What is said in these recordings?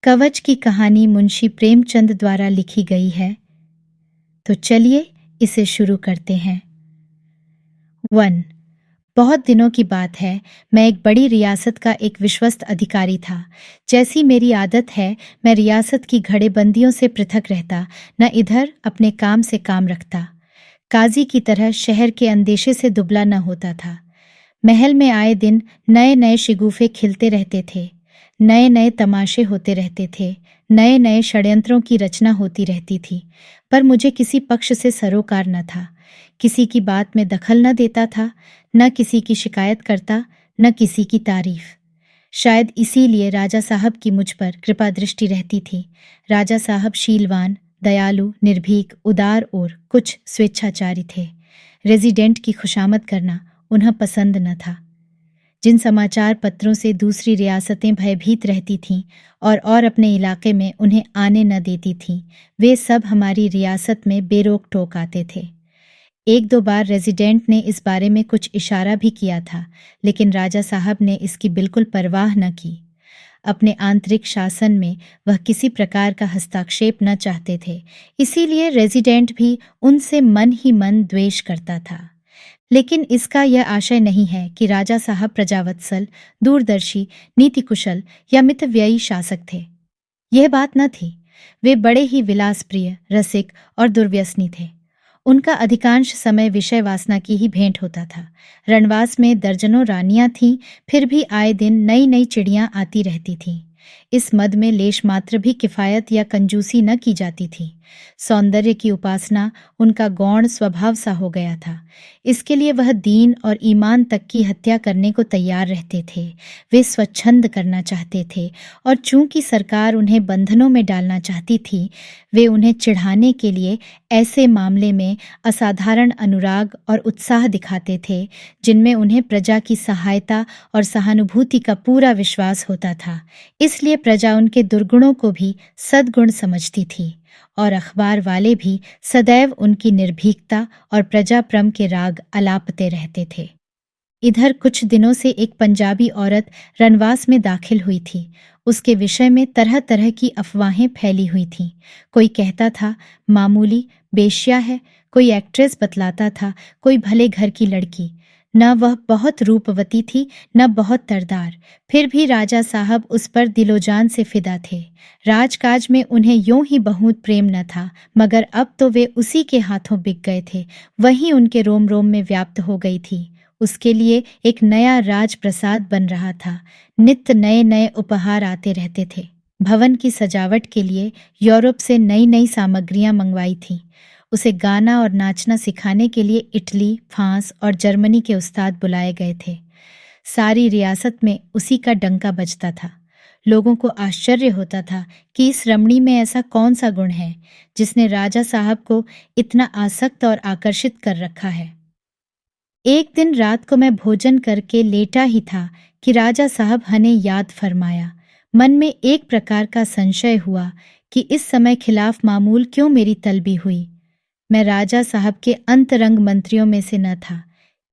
कवच की कहानी मुंशी प्रेमचंद द्वारा लिखी गई है। तो चलिए इसे शुरू करते हैं। 1। बहुत दिनों की बात है। मैं एक बड़ी रियासत का एक विश्वस्त अधिकारी था। जैसी मेरी आदत है, मैं रियासत की घड़ेबंदियों से पृथक रहता, न इधर अपने काम से काम रखता। काजी की तरह शहर के अंदेशे से दुबला न होता था। महल में आए दिन नए नए शिगुफे खिलते रहते थे, नए नए तमाशे होते रहते थे, नए नए षड्यंत्रों की रचना होती रहती थी। पर मुझे किसी पक्ष से सरोकार न था, किसी की बात में दखल न देता था, न किसी की शिकायत करता, न किसी की तारीफ। शायद इसीलिए राजा साहब की मुझ पर कृपा दृष्टि रहती थी। राजा साहब शीलवान, दयालु, निर्भीक, उदार और कुछ स्वेच्छाचारी थे। रेजिडेंट की खुशामद करना उन्हें पसंद न था। जिन समाचार पत्रों से दूसरी रियासतें भयभीत रहती थीं और अपने इलाके में उन्हें आने न देती थीं, वे सब हमारी रियासत में बेरोक टोक आते थे। एक दो बार रेजिडेंट ने इस बारे में कुछ इशारा भी किया था, लेकिन राजा साहब ने इसकी बिल्कुल परवाह न की। अपने आंतरिक शासन में वह किसी प्रकार का हस्तक्षेप न चाहते थे, इसीलिए रेजिडेंट भी उनसे मन ही मन द्वेष करता था। लेकिन इसका यह आशय नहीं है कि राजा साहब प्रजावत्सल, दूरदर्शी, नीति कुशल या मितव्ययी शासक थे। यह बात न थी। वे बड़े ही विलासप्रिय, रसिक और दुर्व्यसनी थे। उनका अधिकांश समय विषय वासना की ही भेंट होता था। रणवास में दर्जनों रानियां थीं, फिर भी आए दिन नई नई चिड़ियां आती रहती थीं। इस मद में लेश मात्र भी किफायत या कंजूसी न की जाती थी। सौंदर्य की उपासना उनका गौण स्वभाव सा हो गया था। इसके लिए वह दीन और ईमान तक की हत्या करने को तैयार रहते थे। वे स्वच्छंद करना चाहते थे, और चूंकि सरकार उन्हें बंधनों में डालना चाहती थी, वे उन्हें चिढ़ाने के लिए ऐसे मामले में असाधारण अनुराग और उत्साह दिखाते थे, जिनमें उन्हें प्रजा की सहायता और सहानुभूति का पूरा विश्वास होता था। इसलिए प्रजा उनके दुर्गुणों को भी सद्गुण समझती थी, और अखबार वाले भी सदैव उनकी निर्भीकता और प्रजाप्रम के राग अलापते रहते थे। इधर कुछ दिनों से एक पंजाबी औरत रनवास में दाखिल हुई थी। उसके विषय में तरह तरह की अफवाहें फैली हुई थीं। कोई कहता था मामूली बेश्या है, कोई एक्ट्रेस बतलाता था, कोई भले घर की लड़की। न वह बहुत रूपवती थी, न बहुत तरदार। फिर भी राजा साहब उस पर दिलोजान से फिदा थे। राजकाज में उन्हें यूं ही बहुत प्रेम न था, मगर अब तो वे उसी के हाथों बिक गए थे। वही उनके रोम रोम में व्याप्त हो गई थी। उसके लिए एक नया राजप्रसाद बन रहा था। नित्य नए नए उपहार आते रहते थे। भवन की सजावट के लिए यूरोप से नई नई सामग्रियां मंगवाई थीं। उसे गाना और नाचना सिखाने के लिए इटली, फ्रांस और जर्मनी के उस्ताद बुलाए गए थे। सारी रियासत में उसी का डंका बजता था। लोगों को आश्चर्य होता था कि इस रमणी में ऐसा कौन सा गुण है जिसने राजा साहब को इतना आसक्त और आकर्षित कर रखा है। एक दिन रात को मैं भोजन करके लेटा ही था कि राजा साहब हने याद फरमाया। मन में एक प्रकार का संशय हुआ कि इस समय खिलाफ मामूल क्यों मेरी तलबी हुई। मैं राजा साहब के अंतरंग मंत्रियों में से न था,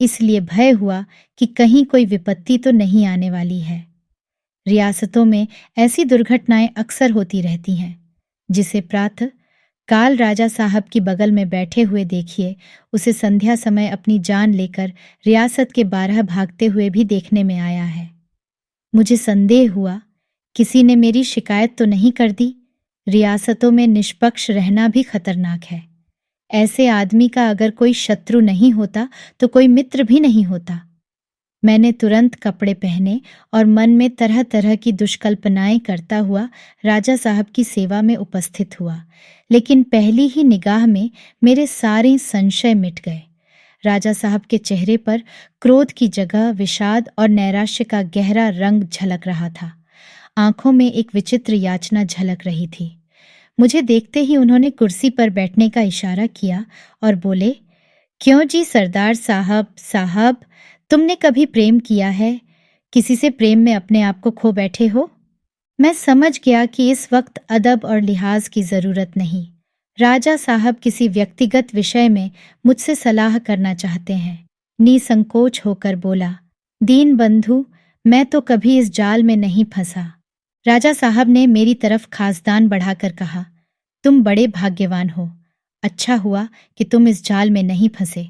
इसलिए भय हुआ कि कहीं कोई विपत्ति तो नहीं आने वाली है। रियासतों में ऐसी दुर्घटनाएं अक्सर होती रहती हैं। जिसे प्रातः काल राजा साहब की बगल में बैठे हुए देखिए, उसे संध्या समय अपनी जान लेकर रियासत के 12 भागते हुए भी देखने में आया है। मुझे संदेह हुआ, किसी ने मेरी शिकायत तो नहीं कर दी। रियासतों में निष्पक्ष रहना भी खतरनाक है। ऐसे आदमी का अगर कोई शत्रु नहीं होता तो कोई मित्र भी नहीं होता। मैंने तुरंत कपड़े पहने और मन में तरह तरह की दुष्कल्पनाएं करता हुआ राजा साहब की सेवा में उपस्थित हुआ। लेकिन पहली ही निगाह में मेरे सारे संशय मिट गए। राजा साहब के चेहरे पर क्रोध की जगह विषाद और नैराश्य का गहरा रंग झलक रहा था। आंखों में एक विचित्र याचना झलक रही थी। मुझे देखते ही उन्होंने कुर्सी पर बैठने का इशारा किया और बोले, क्यों जी सरदार साहब, तुमने कभी प्रेम किया है? किसी से प्रेम में अपने आप को खो बैठे हो? मैं समझ गया कि इस वक्त अदब और लिहाज की जरूरत नहीं। राजा साहब किसी व्यक्तिगत विषय में मुझसे सलाह करना चाहते हैं। निसंकोच होकर बोला, दीन बंधु, मैं तो कभी इस जाल में नहीं फंसा। राजा साहब ने मेरी तरफ खासदान बढ़ाकर कहा, तुम बड़े भाग्यवान हो। अच्छा हुआ कि तुम इस जाल में नहीं फंसे।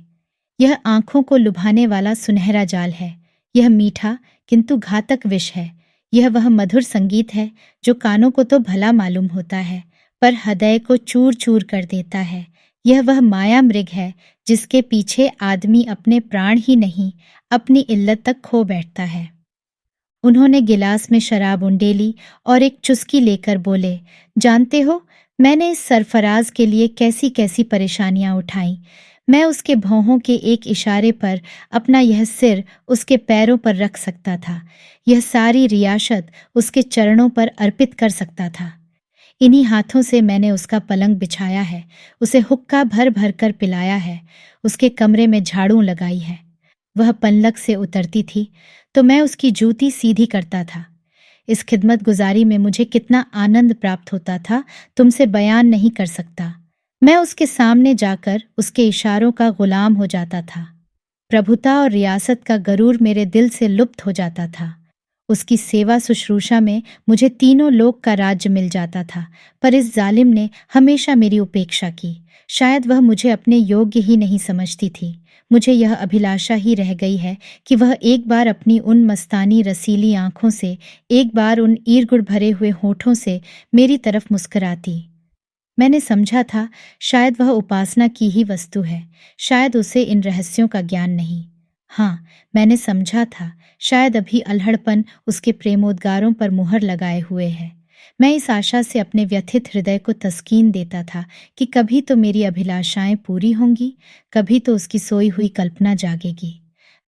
यह आंखों को लुभाने वाला सुनहरा जाल है। यह मीठा किंतु घातक विष है। यह वह मधुर संगीत है जो कानों को तो भला मालूम होता है, पर हृदय को चूर चूर कर देता है। यह वह माया मृग है जिसके पीछे आदमी अपने प्राण ही नहीं, अपनी इल्लत तक खो बैठता है। उन्होंने गिलास में शराब उंडेली और एक चुस्की लेकर बोले, जानते हो, मैंने इस सरफराज के लिए कैसी कैसी परेशानियां उठाई। मैं उसके भौहों के एक इशारे पर अपना यह सिर उसके पैरों पर रख सकता था, यह सारी रियासत उसके चरणों पर अर्पित कर सकता था। इन्हीं हाथों से मैंने उसका पलंग बिछाया है, उसे हुक्का भर भर कर पिलाया है, उसके कमरे में झाड़ू लगाई है। वह पलंग से उतरती थी तो मैं उसकी जूती सीधी करता था। इस खिदमत गुजारी में मुझे कितना आनंद प्राप्त होता था, तुमसे बयान नहीं कर सकता। मैं उसके सामने जाकर उसके इशारों का गुलाम हो जाता था। प्रभुता और रियासत का गरूर मेरे दिल से लुप्त हो जाता था। उसकी सेवा शुश्रूषा में मुझे तीनों लोक का राज्य मिल जाता था, पर इस जालिम ने हमेशा मेरी उपेक्षा की। शायद वह मुझे अपने योग्य ही नहीं समझती थी। मुझे यह अभिलाषा ही रह गई है कि वह एक बार अपनी उन मस्तानी रसीली आंखों से, एक बार उन ईरगुड़ भरे हुए होठों से मेरी तरफ मुस्कुराती। मैंने समझा था शायद वह उपासना की ही वस्तु है, शायद उसे इन रहस्यों का ज्ञान नहीं। हाँ, मैंने समझा था शायद अभी अल्हड़पन उसके प्रेमोद्गारों पर मुहर लगाए हुए है। मैं इस आशा से अपने व्यथित हृदय को तस्कीन देता था कि कभी तो मेरी अभिलाषाएं पूरी होंगी, कभी तो उसकी सोई हुई कल्पना जागेगी।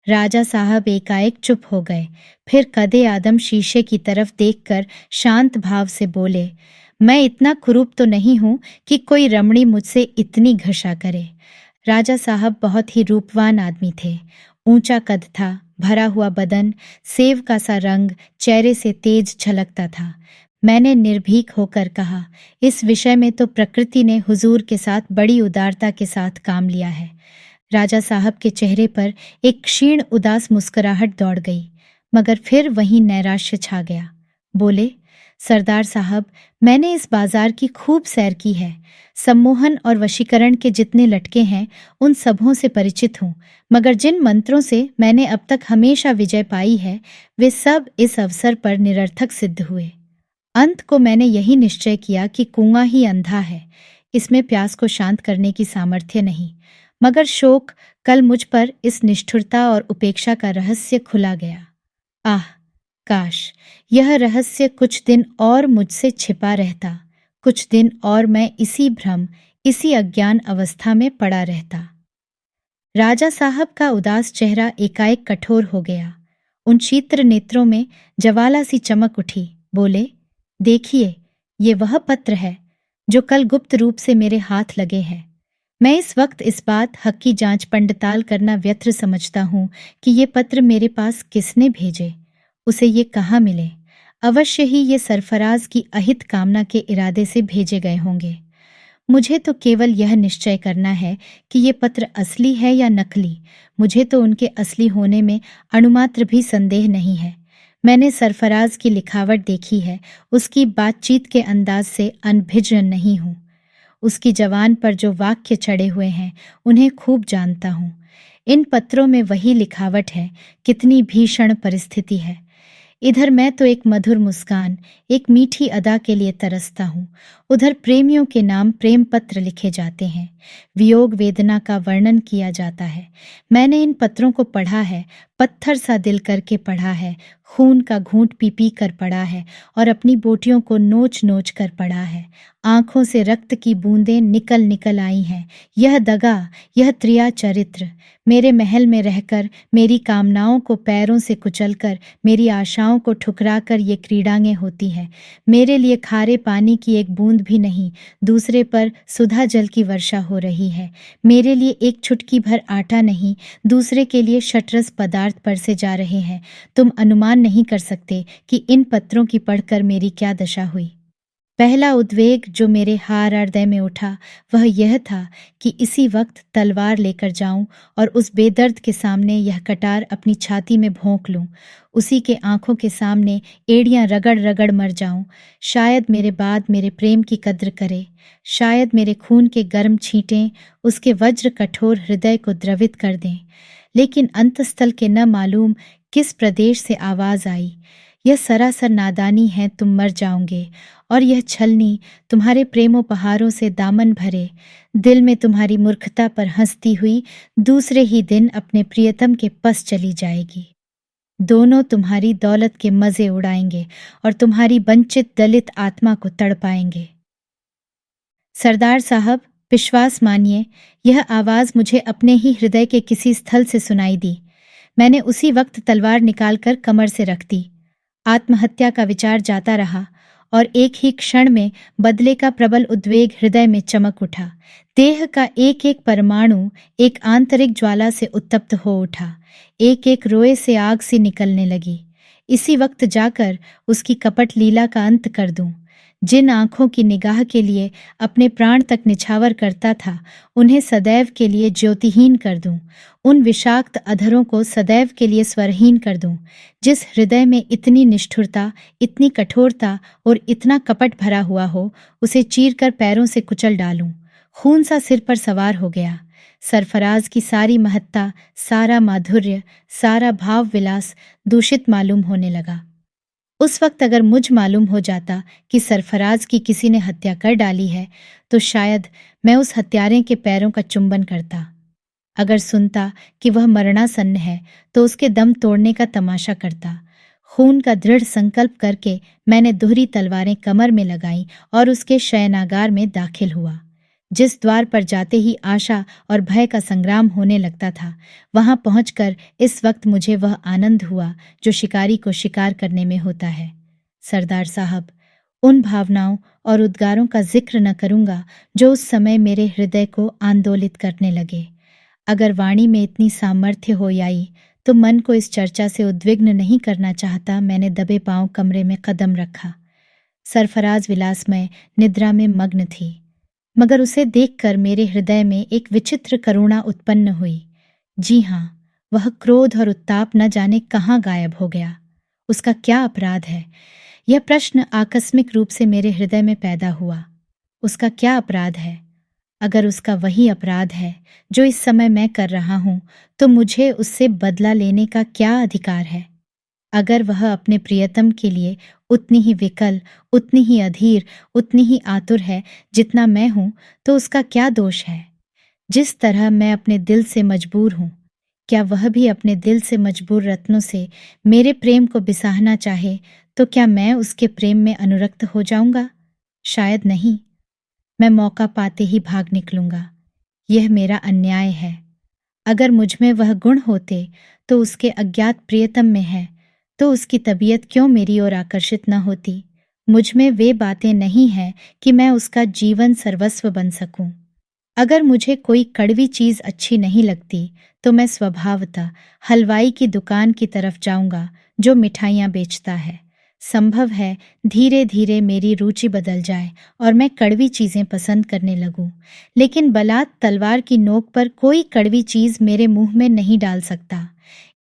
राजा साहब एकाएक चुप हो गए, फिर कदे आदम शीशे की तरफ देखकर शांत भाव से बोले, मैं इतना कुरूप तो नहीं हूं कि कोई रमणी मुझसे इतनी घृणा करे। राजा साहब बहुत ही रूपवान आदमी थे। ऊंचा कद था, भरा हुआ बदन, सेव का सा रंग चेहरे से तेज झलकता था। मैंने निर्भीक होकर कहा, इस विषय में तो प्रकृति ने हुजूर के साथ बड़ी उदारता के साथ काम लिया है। राजा साहब के चेहरे पर एक क्षीण उदास मुस्कुराहट दौड़ गई, मगर फिर वहीं नैराश्य छा गया। बोले, सरदार साहब, मैंने इस बाजार की खूब सैर की है। सम्मोहन और वशीकरण के जितने लटके हैं उन सबों से परिचित हूँ, मगर जिन मंत्रों से मैंने अब तक हमेशा विजय पाई है वे सब इस अवसर पर निरर्थक सिद्ध हुए। अंत को मैंने यही निश्चय किया कि कुआं ही अंधा है, इसमें प्यास को शांत करने की सामर्थ्य नहीं। मगर शोक, कल मुझ पर इस निष्ठुरता और उपेक्षा का रहस्य खुला गया। आह, काश यह रहस्य कुछ दिन और मुझसे छिपा रहता, कुछ दिन और मैं इसी भ्रम, इसी अज्ञान अवस्था में पड़ा रहता। राजा साहब का उदास चेहरा एकाएक कठोर हो गया। उन शीत्र नेत्रों में ज्वाला सी चमक उठी। बोले, देखिए, ये वह पत्र है जो कल गुप्त रूप से मेरे हाथ लगे हैं। मैं इस वक्त इस बात हक की जांच पड़ताल करना व्यर्थ समझता हूँ कि ये पत्र मेरे पास किसने भेजे, उसे ये कहाँ मिले। अवश्य ही ये सरफराज की अहित कामना के इरादे से भेजे गए होंगे। मुझे तो केवल यह निश्चय करना है कि ये पत्र असली है या नकली। मुझे तो उनके असली होने में अणुमात्र भी संदेह नहीं है। मैंने सरफराज की लिखावट देखी है, उसकी बातचीत के अंदाज से अनभिज्ञ नहीं हूँ। उसकी जवान पर जो वाक्य चढ़े हुए हैं उन्हें खूब जानता हूँ। इन पत्रों में वही लिखावट है, कितनी भीषण परिस्थिति है। इधर मैं तो एक मधुर मुस्कान, एक मीठी अदा के लिए तरसता हूँ, उधर प्रेमियों के नाम प्रेम पत्र लिखे जाते हैं, वियोग वेदना का वर्णन किया जाता है। मैंने इन पत्रों को पढ़ा है, पत्थर सा दिल करके पढ़ा है, खून का घूंट पी पी कर पढ़ा है और अपनी बोटियों को नोच नोच कर पढ़ा है। आंखों से रक्त की बूंदें निकल निकल आई हैं। यह दगा, यह त्रिया चरित्र मेरे महल में रहकर मेरी कामनाओं को पैरों से कुचलकर, मेरी आशाओं को ठुकराकर ये क्रीड़ांगें होती हैं। मेरे लिए खारे पानी की एक बूंद भी नहीं, दूसरे पर सुधा जल की वर्षा हो रही है। मेरे लिए एक चुटकी भर आटा नहीं, दूसरे के लिए शटरस पदार्थ परसे जा रहे हैं। तुम अनुमान नहीं कर सकते कि इन पत्रों की पढ़कर मेरी क्या दशा हुई। पहला उद्वेग जो मेरे हार हृदय में उठा वह यह था कि इसी वक्त तलवार लेकर जाऊं और उस बेदर्द के सामने यह कटार अपनी छाती में भोंक लूं, उसी के आंखों के सामने एड़ियां रगड़ रगड़ मर जाऊं। शायद मेरे बाद मेरे प्रेम की कद्र करे, शायद मेरे खून के गर्म छींटें उसके वज्र कठोर हृदय को द्रवित कर दें। लेकिन अंतस्थल के न मालूम किस प्रदेश से आवाज आई, यह सरासर नादानी है, तुम मर जाओगे। और यह छलनी तुम्हारे प्रेमोपहारों से दामन भरे दिल में तुम्हारी मूर्खता पर हंसती हुई दूसरे ही दिन अपने प्रियतम के पास चली जाएगी। दोनों तुम्हारी दौलत के मजे उड़ाएंगे और तुम्हारी वंचित दलित आत्मा को तड़पाएंगे। सरदार साहब, विश्वास मानिए, यह आवाज मुझे अपने ही हृदय के किसी स्थल से सुनाई दी। मैंने उसी वक्त तलवार निकालकर कमर से रख दी। आत्महत्या का विचार जाता रहा और एक ही क्षण में बदले का प्रबल उद्वेग हृदय में चमक उठा। देह का एक एक परमाणु एक आंतरिक ज्वाला से उत्तप्त हो उठा, एक एक रोए से आग सी निकलने लगी। इसी वक्त जाकर उसकी कपट लीला का अंत कर दूं। जिन आंखों की निगाह के लिए अपने प्राण तक निछावर करता था, उन्हें सदैव के लिए ज्योतिहीन कर दूं। उन विषाक्त अधरों को सदैव के लिए स्वरहीन कर दूं। जिस हृदय में इतनी निष्ठुरता, इतनी कठोरता और इतना कपट भरा हुआ हो, उसे चीरकर पैरों से कुचल डालूं। खून सा सिर पर सवार हो गया। सरफराज की सारी महत्ता, सारा माधुर्य, सारा भाव विलास दूषित मालूम होने लगा। उस वक्त अगर मुझ मालूम हो जाता कि सरफराज की किसी ने हत्या कर डाली है, तो शायद मैं उस हत्यारे के पैरों का चुंबन करता। अगर सुनता कि वह मरणासन्न है, तो उसके दम तोड़ने का तमाशा करता। खून का दृढ़ संकल्प करके मैंने दोहरी तलवारें कमर में लगाईं और उसके शयनागार में दाखिल हुआ। जिस द्वार पर जाते ही आशा और भय का संग्राम होने लगता था, वहां पहुंचकर इस वक्त मुझे वह आनंद हुआ जो शिकारी को शिकार करने में होता है। सरदार साहब, उन भावनाओं और उद्गारों का जिक्र न करूंगा जो उस समय मेरे हृदय को आंदोलित करने लगे। अगर वाणी में इतनी सामर्थ्य हो आई तो मन को इस चर्चा से उद्विग्न नहीं करना चाहता मैंने दबे पांव कमरे में कदम रखा। सरफराज विलासमय निद्रा में मग्न थी, मगर उसे देखकर मेरे हृदय में एक विचित्र करुणा उत्पन्न हुई। जी हाँ, वह क्रोध और उत्ताप न जाने कहाँ गायब हो गया। उसका क्या अपराध है? यह प्रश्न आकस्मिक रूप से मेरे हृदय में पैदा हुआ। उसका क्या अपराध है? अगर उसका वही अपराध है जो इस समय मैं कर रहा हूं, तो मुझे उससे बदला लेने का क्या अधिकार है? अगर वह अपने प्रियतम के लिए उतनी ही विकल, उतनी ही अधीर, उतनी ही आतुर है जितना मैं हूं, तो उसका क्या दोष है? जिस तरह मैं अपने दिल से मजबूर हूं, क्या वह भी अपने दिल से मजबूर रत्नों से मेरे प्रेम को बिसाहना चाहे, तो क्या मैं उसके प्रेम में अनुरक्त हो जाऊंगा? शायद नहीं। मैं मौका पाते ही भाग निकलूंगा। यह मेरा अन्याय है। अगर मुझ में वह गुण होते तो उसके अज्ञात प्रियतम में है, तो उसकी तबीयत क्यों मेरी ओर आकर्षित न होती? मुझ में वे बातें नहीं हैं कि मैं उसका जीवन सर्वस्व बन सकूं। अगर मुझे कोई कड़वी चीज अच्छी नहीं लगती, तो मैं स्वभावतः हलवाई की दुकान की तरफ जाऊंगा जो मिठाइयां बेचता है। संभव है धीरे धीरे मेरी रुचि बदल जाए और मैं कड़वी चीजें पसंद करने लगूं, लेकिन बलात् तलवार की नोक पर कोई कड़वी चीज मेरे मुंह में नहीं डाल सकता।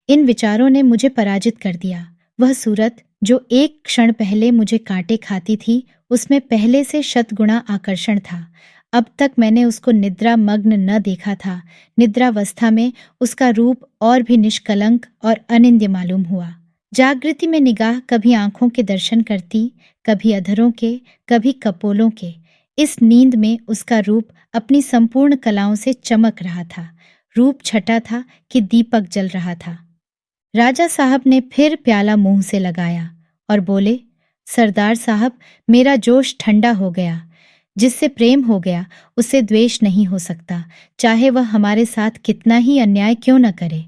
इन विचारों ने मुझे पराजित कर दिया। वह सूरत जो एक क्षण पहले मुझे काटे खाती थी, उसमें पहले से शतगुणा आकर्षण था। अब तक मैंने उसको निद्रा मग्न न देखा था। निद्रावस्था में उसका रूप और भी निष्कलंक और अनिंद्य मालूम हुआ। जागृति में निगाह कभी आंखों के दर्शन करती, कभी अधरों के, कभी कपोलों के। इस नींद में उसका रूप अपनी संपूर्ण कलाओं से चमक रहा था। रूप छटा था कि दीपक जल रहा था। राजा साहब ने फिर प्याला मुंह से लगाया और बोले, सरदार साहब, मेरा जोश ठंडा हो गया। जिससे प्रेम हो गया उससे द्वेष नहीं हो सकता, चाहे वह हमारे साथ कितना ही अन्याय क्यों न करे।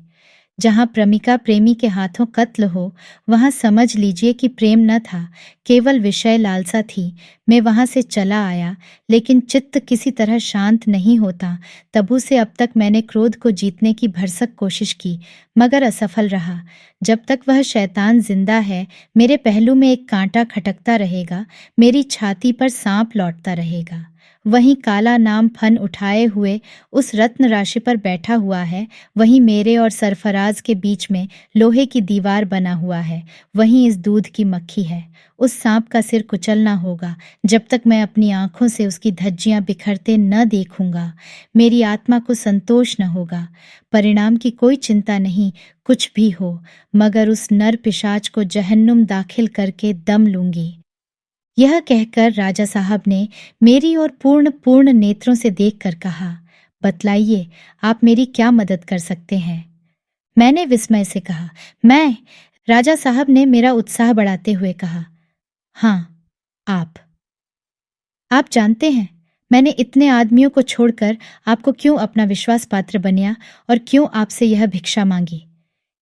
जहाँ प्रेमिका प्रेमी के हाथों कत्ल हो, वहाँ समझ लीजिए कि प्रेम न था, केवल विषय लालसा थी। मैं वहाँ से चला आया, लेकिन चित्त किसी तरह शांत नहीं होता। तबू से अब तक मैंने क्रोध को जीतने की भरसक कोशिश की, मगर असफल रहा। जब तक वह शैतान जिंदा है, मेरे पहलू में एक कांटा खटकता रहेगा, मेरी छाती पर सांप लौटता रहेगा। वहीं काला नाम फन उठाए हुए उस रत्न राशि पर बैठा हुआ है, वहीं मेरे और सरफराज के बीच में लोहे की दीवार बना हुआ है, वहीं इस दूध की मक्खी है। उस सांप का सिर कुचलना होगा, जब तक मैं अपनी आंखों से उसकी धज्जियां बिखरते न देखूंगा। मेरी आत्मा को संतोष न होगा। परिणाम की कोई चिंता नहीं, कुछ भी हो, मगर उस नर पिशाच को जहन्नुम दाखिल करके दम लूंगी। यह कहकर राजा साहब ने मेरी ओर पूर्ण पूर्ण नेत्रों से देखकर कहा, बतलाइए, आप मेरी क्या मदद कर सकते हैं? मैंने विस्मय से कहा, मैं? राजा साहब ने मेरा उत्साह बढ़ाते हुए कहा, हाँ, आप। आप जानते हैं, मैंने इतने आदमियों को छोड़कर आपको क्यों अपना विश्वास पात्र बनाया और क्यों आपसे यह भिक्षा मांगी?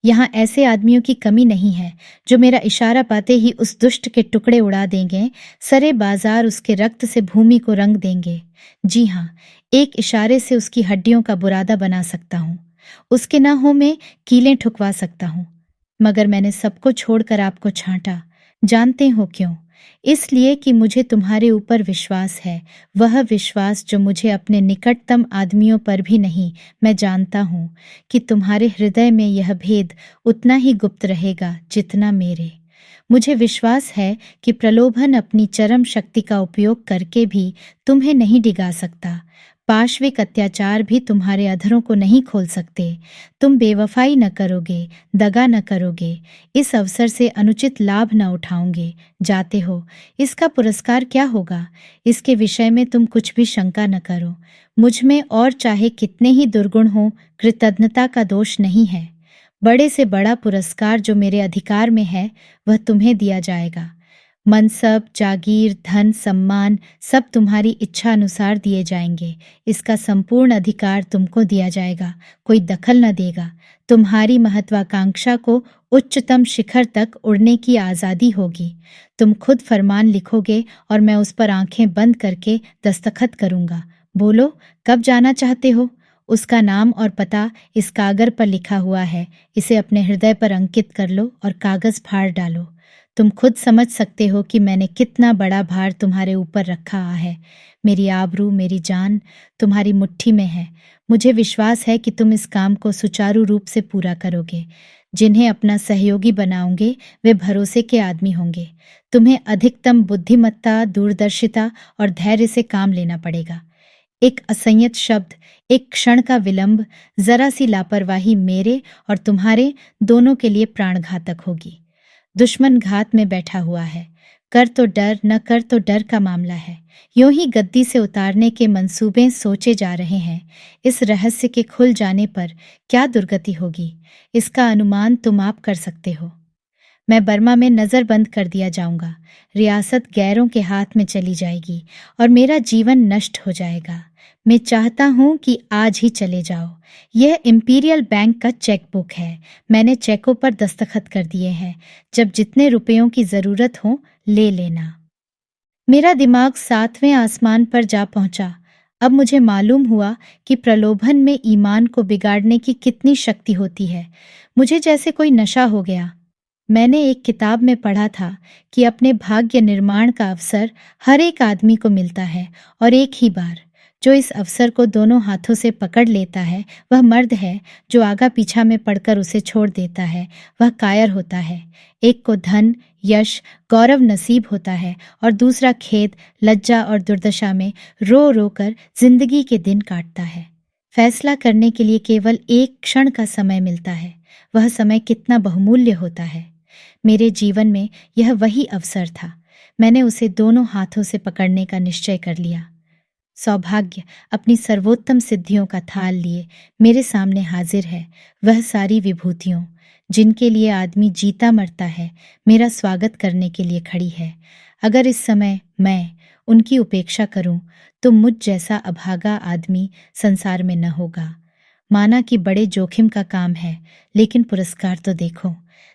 यहाँ ऐसे आदमियों की कमी नहीं है जो मेरा इशारा पाते ही उस दुष्ट के टुकड़े उड़ा देंगे, सरे बाजार उसके रक्त से भूमि को रंग देंगे। जी हाँ, एक इशारे से उसकी हड्डियों का बुरादा बना सकता हूँ, उसके नाहों में कीलें ठुकवा सकता हूँ। मगर मैंने सबको छोड़कर आपको छांटा। जानते हो क्यों? इसलिए कि मुझे तुम्हारे ऊपर विश्वास है, वह विश्वास जो मुझे अपने निकटतम आदमियों पर भी नहीं। मैं जानता हूँ कि तुम्हारे हृदय में यह भेद उतना ही गुप्त रहेगा जितना मेरे। मुझे विश्वास है कि प्रलोभन अपनी चरम शक्ति का उपयोग करके भी तुम्हें नहीं डिगा सकता। पाशविक अत्याचार भी तुम्हारे अधरों को नहीं खोल सकते। तुम बेवफाई न करोगे, दगा न करोगे, इस अवसर से अनुचित लाभ न उठाओगे। जाते हो, इसका पुरस्कार क्या होगा, इसके विषय में तुम कुछ भी शंका न करो। मुझ में और चाहे कितने ही दुर्गुण हो, कृतज्ञता का दोष नहीं है। बड़े से बड़ा पुरस्कार जो मेरे अधिकार में है, वह तुम्हें दिया जाएगा। मनसब, जागीर, धन, सम्मान सब तुम्हारी इच्छा अनुसार दिए जाएंगे। इसका संपूर्ण अधिकार तुमको दिया जाएगा, कोई दखल न देगा। तुम्हारी महत्वाकांक्षा को उच्चतम शिखर तक उड़ने की आज़ादी होगी। तुम खुद फरमान लिखोगे और मैं उस पर आंखें बंद करके दस्तखत करूंगा। बोलो, कब जाना चाहते हो? उसका नाम और पता इस कागर पर लिखा हुआ है, इसे अपने हृदय पर अंकित कर लो और कागज फाड़ डालो। तुम खुद समझ सकते हो कि मैंने कितना बड़ा भार तुम्हारे ऊपर रखा है। मेरी आबरू, मेरी जान तुम्हारी मुट्ठी में है। मुझे विश्वास है कि तुम इस काम को सुचारू रूप से पूरा करोगे। जिन्हें अपना सहयोगी बनाओगे, वे भरोसे के आदमी होंगे। तुम्हें अधिकतम बुद्धिमत्ता, दूरदर्शिता और धैर्य से काम लेना पड़ेगा। एक असंयत शब्द, एक क्षण का विलंब, जरा सी लापरवाही मेरे और तुम्हारे दोनों के लिए प्राणघातक होगी। दुश्मन घात में बैठा हुआ है। कर तो डर, न कर तो डर का मामला है। यूं ही गद्दी से उतारने के मंसूबे सोचे जा रहे हैं। इस रहस्य के खुल जाने पर क्या दुर्गति होगी, इसका अनुमान तुम आप कर सकते हो। मैं बर्मा में नज़रबंद कर दिया जाऊंगा। रियासत गैरों के हाथ में चली जाएगी और मेरा जीवन नष्ट हो जाएगा। मैं चाहता हूं कि आज ही चले जाओ। यह इंपीरियल बैंक का चेक बुक है। मैंने चेकों पर दस्तखत कर दिए हैं। जब जितने रुपयों की ज़रूरत हो, ले लेना। मेरा दिमाग 7वें आसमान पर जा पहुंचा। अब मुझे मालूम हुआ कि प्रलोभन में ईमान को बिगाड़ने की कितनी शक्ति होती है। मुझे जैसे कोई नशा हो गया। मैंने एक किताब में पढ़ा था कि अपने भाग्य निर्माण का अवसर हर एक आदमी को मिलता है और एक ही बार। जो इस अवसर को दोनों हाथों से पकड़ लेता है वह मर्द है, जो आगा पीछा में पड़कर उसे छोड़ देता है वह कायर होता है। एक को धन, यश, गौरव नसीब होता है और दूसरा खेद, लज्जा और दुर्दशा में रो रो कर जिंदगी के दिन काटता है। फैसला करने के लिए केवल एक क्षण का समय मिलता है। वह समय कितना बहुमूल्य होता है। मेरे जीवन में यह वही अवसर था। मैंने उसे दोनों हाथों से पकड़ने का निश्चय कर लिया। सौभाग्य अपनी सर्वोत्तम सिद्धियों का थाल लिए मेरे सामने हाजिर है। वह सारी विभूतियों जिनके लिए आदमी जीता मरता है, मेरा स्वागत करने के लिए खड़ी है। अगर इस समय मैं उनकी उपेक्षा करूं, तो मुझ जैसा अभागा आदमी संसार में न होगा। माना कि बड़े जोखिम का काम है, लेकिन पुरस्कार तो देखो।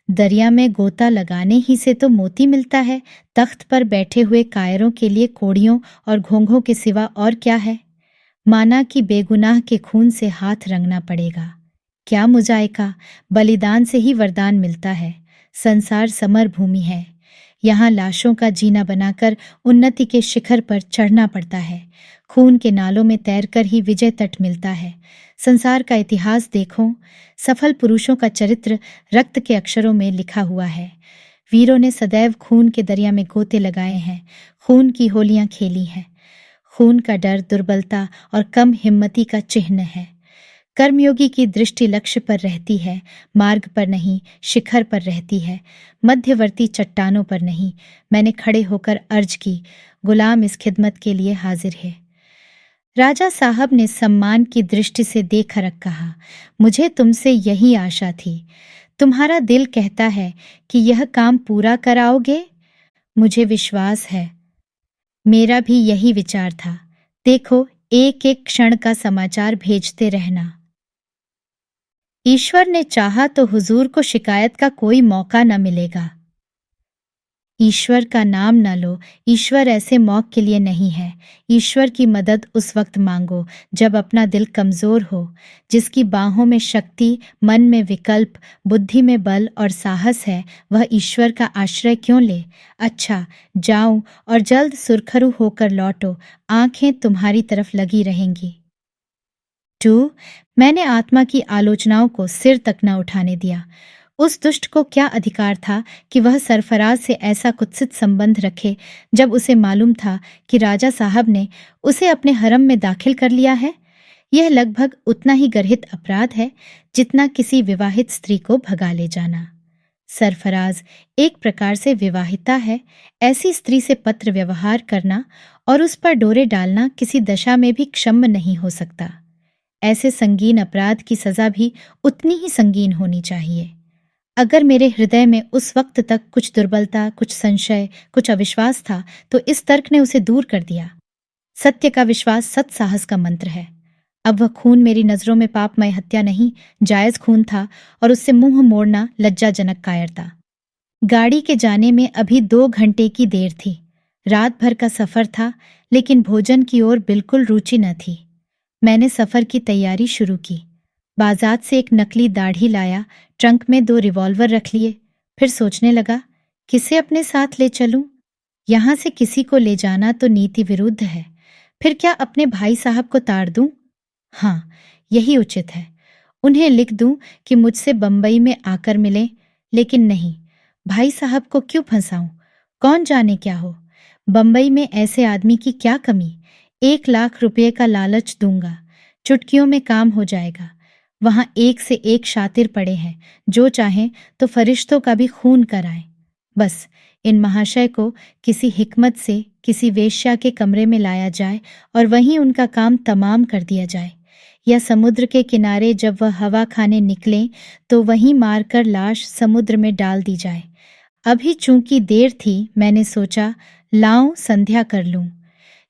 दरिया में गोता लगाने ही से तो मोती मिलता है। तख्त पर बैठे हुए कायरों के लिए कोड़ियों और घोंघों के सिवा और क्या है? माना कि बेगुनाह के खून से हाथ रंगना पड़ेगा। क्या मुजायका, बलिदान से ही वरदान मिलता है। संसार समर भूमि है। यहाँ लाशों का जीना बनाकर उन्नति के शिखर पर चढ़ना पड़ता है। खून के नालों में तैरकर ही विजय तट मिलता है। संसार का इतिहास देखो, सफल पुरुषों का चरित्र रक्त के अक्षरों में लिखा हुआ है। वीरों ने सदैव खून के दरिया में गोते लगाए हैं, खून की होलियां खेली हैं। खून का डर दुर्बलता और कम हिम्मती का चिन्ह है। कर्मयोगी की दृष्टि लक्ष्य पर रहती है, मार्ग पर नहीं, शिखर पर रहती है, मध्यवर्ती चट्टानों पर नहीं। मैंने खड़े होकर अर्ज की, गुलाम इस खिदमत के लिए हाजिर है। राजा साहब ने सम्मान की दृष्टि से देखकर कहा, मुझे तुमसे यही आशा थी। तुम्हारा दिल कहता है कि यह काम पूरा कराओगे। मुझे विश्वास है, मेरा भी यही विचार था। देखो, एक एक क्षण का समाचार भेजते रहना। ईश्वर ने चाहा तो हुजूर को शिकायत का कोई मौका न मिलेगा। ईश्वर का नाम न लो, ईश्वर ऐसे मौके के लिए नहीं है। ईश्वर की मदद उस वक्त मांगो जब अपना दिल कमजोर हो। जिसकी बाहों में शक्ति, मन में विकल्प, बुद्धि में बल और साहस है, वह ईश्वर का आश्रय क्यों ले। अच्छा, जाओ और जल्द सुरखरू होकर लौटो, आंखें तुम्हारी तरफ लगी रहेंगी। 2. मैंने आत्मा की आलोचनाओं को सिर तक न उठाने दिया। उस दुष्ट को क्या अधिकार था कि वह सरफराज से ऐसा कुत्सित संबंध रखे, जब उसे मालूम था कि राजा साहब ने उसे अपने हरम में दाखिल कर लिया है। यह लगभग उतना ही गर्हित अपराध है जितना किसी विवाहित स्त्री को भगा ले जाना। सरफराज एक प्रकार से विवाहिता है। ऐसी स्त्री से पत्र व्यवहार करना और उस पर डोरे डालना किसी दशा में भी क्षम्य नहीं हो सकता। ऐसे संगीन अपराध की सजा भी उतनी ही संगीन होनी चाहिए। अगर मेरे हृदय में उस वक्त तक कुछ दुर्बलता, कुछ संशय, कुछ अविश्वास था, तो इस तर्क ने उसे दूर कर दिया। सत्य का विश्वास सत्साहस का मंत्र है। अब वह खून मेरी नजरों में पापमय हत्या नहीं, जायज खून था और उससे मुंह मोड़ना लज्जाजनक कायरता। गाड़ी के जाने में अभी 2 घंटे की देर थी। रात भर का सफर था, लेकिन भोजन की ओर बिल्कुल रुचि न थी। मैंने सफर की तैयारी शुरू की। बाजार से एक नकली दाढ़ी लाया, ट्रंक में 2 रिवॉल्वर रख लिए। फिर सोचने लगा, किसे अपने साथ ले चलूं? यहां से किसी को ले जाना तो नीति विरुद्ध है। फिर क्या अपने भाई साहब को ताड़ दूं? हाँ, यही उचित है। उन्हें लिख दूं कि मुझसे बंबई में आकर मिले, लेकिन नहीं, भाई साहब को क्यों फंसाऊं? कौन जाने क्या हो। बंबई में ऐसे आदमी की क्या कमी। 1 लाख रुपये का लालच दूंगा, चुटकियों में काम हो जाएगा। वहां एक से एक शातिर पड़े हैं, जो चाहें तो फरिश्तों का भी खून कराएं। बस इन महाशय को किसी हिकमत से किसी वेश्या के कमरे में लाया जाए और वहीं उनका काम तमाम कर दिया जाए। या समुद्र के किनारे जब वह हवा खाने निकलें तो वहीं मारकर लाश समुद्र में डाल दी जाए। अभी चूंकि देर थी, मैंने सोचा लाऊं संध्या कर लूं।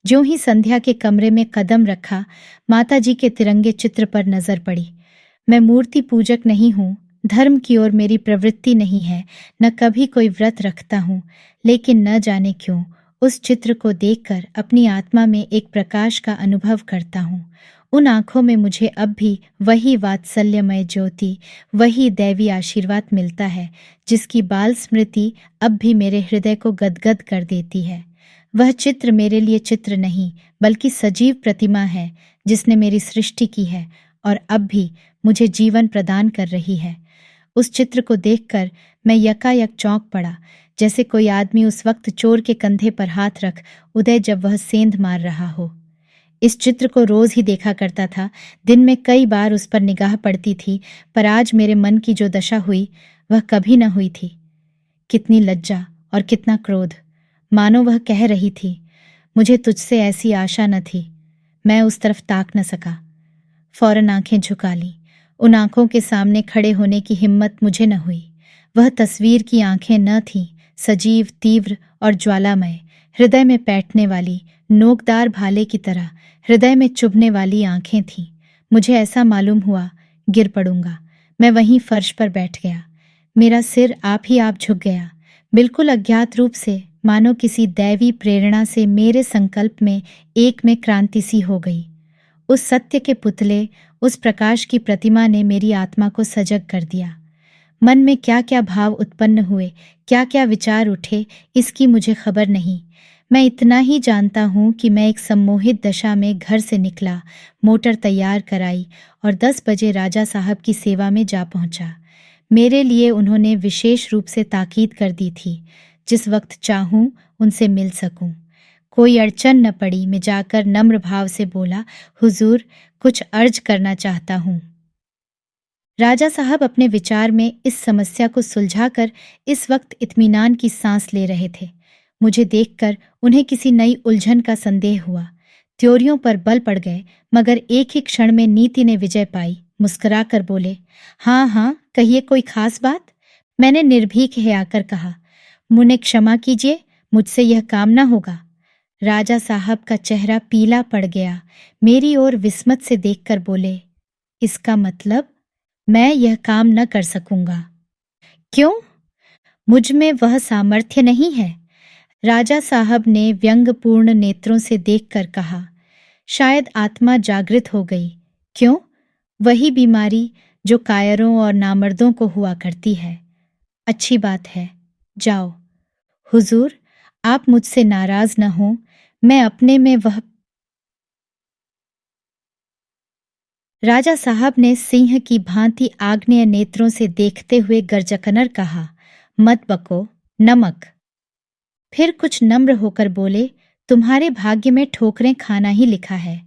ज्यों ही संध्या के कमरे में कदम रखा, माताजी के तिरंगे चित्र पर नजर पड़ी। मैं मूर्ति पूजक नहीं हूँ, धर्म की ओर मेरी प्रवृत्ति नहीं है, न कभी कोई व्रत रखता हूँ, लेकिन न जाने क्यों उस चित्र को देखकर अपनी आत्मा में एक प्रकाश का अनुभव करता हूँ। उन आंखों में मुझे अब भी वही वात्सल्यमय ज्योति, वही दैवी आशीर्वाद मिलता है, जिसकी बाल स्मृति अब भी मेरे हृदय को गदगद कर देती है। वह चित्र मेरे लिए चित्र नहीं, बल्कि सजीव प्रतिमा है, जिसने मेरी सृष्टि की है और अब भी मुझे जीवन प्रदान कर रही है। उस चित्र को देखकर मैं यकायक चौंक पड़ा, जैसे कोई आदमी उस वक्त चोर के कंधे पर हाथ रख उदय जब वह सेंध मार रहा हो। इस चित्र को रोज ही देखा करता था, दिन में कई बार उस पर निगाह पड़ती थी, पर आज मेरे मन की जो दशा हुई वह कभी न हुई थी। कितनी लज्जा और कितना क्रोध, मानो वह कह रही थी, मुझे तुझसे ऐसी आशा न थी। मैं उस तरफ ताक न सका, फौरन आंखें झुका ली। उन आंखों के सामने खड़े होने की हिम्मत मुझे न हुई। वह तस्वीर की आंखें न थीं, सजीव, तीव्र और ज्वालामय, हृदय में पैठने वाली, नोकदार भाले की तरह हृदय में चुभने वाली आंखें थीं। मुझे ऐसा मालूम हुआ गिर पड़ूंगा। मैं वहीं फर्श पर बैठ गया। मेरा सिर आप ही आप झुक गया। बिल्कुल अज्ञात रूप से, मानो किसी दैवी प्रेरणा से मेरे संकल्प में एक में क्रांति सी हो गई। उस सत्य के पुतले, उस प्रकाश की प्रतिमा ने मेरी आत्मा को सजग कर दिया। मन में क्या क्या भाव उत्पन्न हुए, क्या क्या विचार उठे, इसकी मुझे खबर नहीं। मैं इतना ही जानता हूँ कि मैं एक सम्मोहित दशा में घर से निकला, मोटर तैयार कराई और 10 बजे राजा साहब की सेवा में जा पहुँचा। मेरे लिए उन्होंने विशेष रूप से ताकीद कर दी थी, जिस वक्त चाहूँ उनसे मिल सकूँ। कोई अड़चन न पड़ी। मैं जाकर नम्र भाव से बोला, हुजूर, कुछ अर्ज करना चाहता हूँ। राजा साहब अपने विचार में इस समस्या को सुलझाकर इस वक्त इत्मीनान की सांस ले रहे थे। मुझे देखकर उन्हें किसी नई उलझन का संदेह हुआ। त्योरियों पर बल पड़ गए, मगर एक ही क्षण में नीति ने विजय पाई। मुस्कुराकर बोले, हाँ हाँ, कहिए, कोई खास बात? मैंने निर्भीक है आकर कहा, मुझे क्षमा कीजिए, मुझसे यह काम न होगा। राजा साहब का चेहरा पीला पड़ गया। मेरी ओर विस्मत से देखकर बोले, इसका मतलब मैं यह काम न कर सकूंगा। क्यों? मुझ में वह सामर्थ्य नहीं है। राजा साहब ने व्यंग्यपूर्ण नेत्रों से देखकर कहा, शायद आत्मा जागृत हो गई। क्यों? वही बीमारी जो कायरों और नामर्दों को हुआ करती है। अच्छी बात है, जाओ। हुजूर, आप मुझसे नाराज न हो। मैं अपने में वह। राजा साहब ने सिंह की भांति आग्नेय नेत्रों से देखते हुए गरजकनर कहा, मत बको, नमक। फिर कुछ नम्र होकर बोले, तुम्हारे भाग्य में ठोकरें खाना ही लिखा है।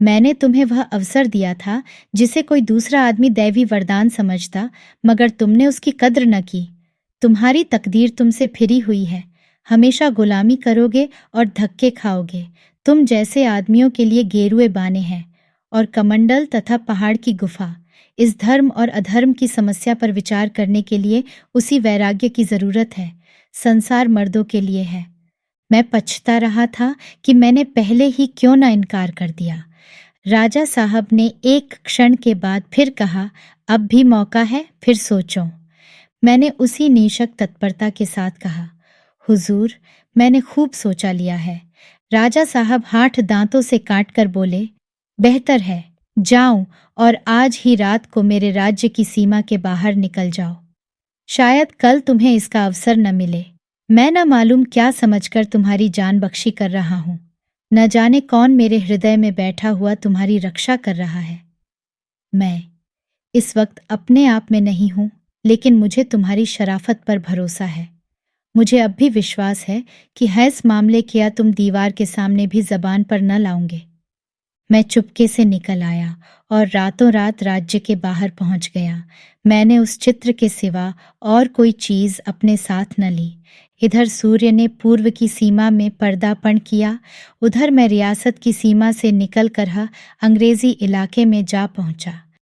मैंने तुम्हें वह अवसर दिया था जिसे कोई दूसरा आदमी दैवी वरदान समझता, मगर तुमने उसकी कद्र न की। तुम्हारी तकदीर तुमसे फिरी हुई है। हमेशा गुलामी करोगे और धक्के खाओगे। तुम जैसे आदमियों के लिए गेरुए बाने हैं और कमंडल तथा पहाड़ की गुफा। इस धर्म और अधर्म की समस्या पर विचार करने के लिए उसी वैराग्य की जरूरत है। संसार मर्दों के लिए है। मैं पछता रहा था कि मैंने पहले ही क्यों न इनकार कर दिया। राजा साहब ने एक क्षण के बाद फिर कहा, अब भी मौका है, फिर सोचो। मैंने उसी निशक तत्परता के साथ कहा, हुजूर, मैंने खूब सोचा लिया है। राजा साहब हाथ दांतों से काट कर बोले, बेहतर है, जाऊं और आज ही रात को मेरे राज्य की सीमा के बाहर निकल जाओ। शायद कल तुम्हें इसका अवसर न मिले। मैं न मालूम क्या समझकर तुम्हारी जान बख्शी कर रहा हूं। न जाने कौन मेरे हृदय में बैठा हुआ तुम्हारी रक्षा कर रहा है। मैं इस वक्त अपने आप में नहीं हूं, लेकिन मुझे तुम्हारी शराफत पर भरोसा है। मुझे अब भी विश्वास है कि हैस मामले किया तुम दीवार के सामने भी जबान पर न लाओगे। मैं चुपके से निकल आया और रातों रात राज्य के बाहर पहुंच गया। मैंने उस चित्र के सिवा और कोई चीज अपने साथ न ली। इधर सूर्य ने पूर्व की सीमा में पर्दापण किया, उधर मैं रियासत की सीमा से निकल कर अंग्रेजी इलाके में जा पहुंचा।